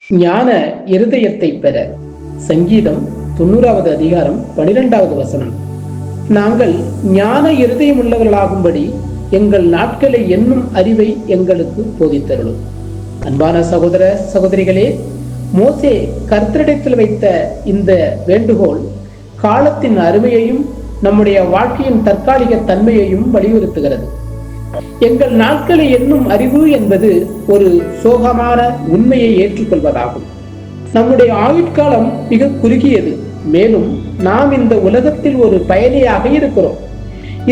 ஞான இருதயத்தை பெற. சங்கீதம் 90வது அதிகாரம் 12வது வசனம். நாங்கள் ஞான இருதயம் உள்ளவர்களாகும்படி எங்கள் நாட்களை என்னும் அறிவை எங்களுக்கு போதித்தருளும். அன்பான சகோதர சகோதரிகளே, மோசே கர்த்தரிடத்தில் வைத்த இந்த வேண்டுகோள் காலத்தின் அருமையையும் நம்முடைய வாழ்க்கையின் தற்காலிக தன்மையையும் வலியுறுத்துகிறது. எங்கள் நாட்களை என்னும் அறிவு என்பது ஒரு சோகமான உண்மையை ஏற்றுக்கொள்வதாகும். நம்முடைய ஆயுட்காலம் மிக குறுகியது. மேலும் நாம் இந்த உலகத்தில் ஒரு பயணியாக இருக்கிறோம்.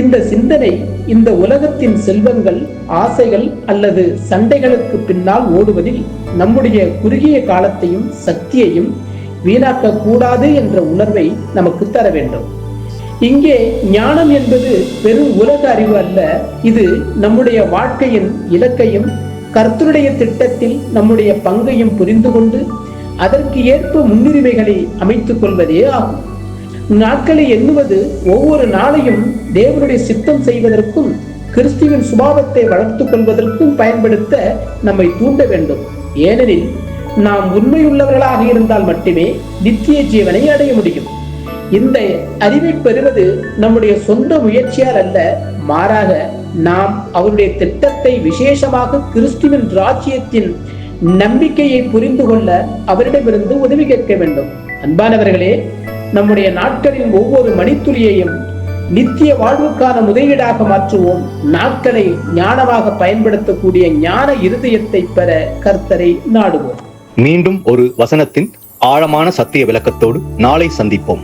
இந்த சிந்தனை இந்த உலகத்தின் செல்வங்கள், ஆசைகள் அல்லது சண்டைகளுக்கு பின்னால் ஓடுவதில் நம்முடைய குறுகிய காலத்தையும் சக்தியையும் வீணாக்க கூடாது என்ற உணர்வை நமக்கு தர வேண்டும். இங்கே ஞானம் என்பது வெறும் உலக அறிவு அல்ல. இது நம்முடைய வாழ்க்கையின் இலக்கையும் கர்த்தருடைய திட்டத்தில் நம்முடைய பங்கையும் புரிந்து கொண்டு அதற்கு ஏற்ப முன்னுரிமைகளை அமைத்துக் கொள்வதே ஆகும். நாட்களை எண்ணுவது ஒவ்வொரு நாளையும் தேவனுடைய சித்தம் செய்வதற்கும் கிறிஸ்துவின் சுபாவத்தை வளர்த்துக் கொள்வதற்கும் பயன்படுத்த நம்மை தூண்ட வேண்டும். ஏனெனில் நாம் உண்மையுள்ளவர்களாக இருந்தால் மட்டுமே நித்திய ஜீவனை அடைய முடியும். இந்த அறிவை பெறுவது நம்முடைய சொந்த முயற்சியால் அல்ல, மாறாக நாம் அவருடைய திட்டத்தை, விசேஷமாக கிறிஸ்துவின் ராஜ்யத்தின் நம்பிக்கையை புரிந்து கொள்ள அவரிடமிருந்து உதவி கேட்க வேண்டும். அன்பானவர்களே, நம்முடைய நாட்களின் ஒவ்வொரு மணித்துளியையும் நித்திய வாழ்வுக்கான முதலீடாக மாற்றுவோம். நாட்களை ஞானமாக பயன்படுத்தக்கூடிய ஞான இருதயத்தை பெற கர்த்தரை நாடுவோம். மீண்டும் ஒரு வசனத்தின் ஆழமான சத்திய விளக்கத்தோடு நாளை சந்திப்போம்.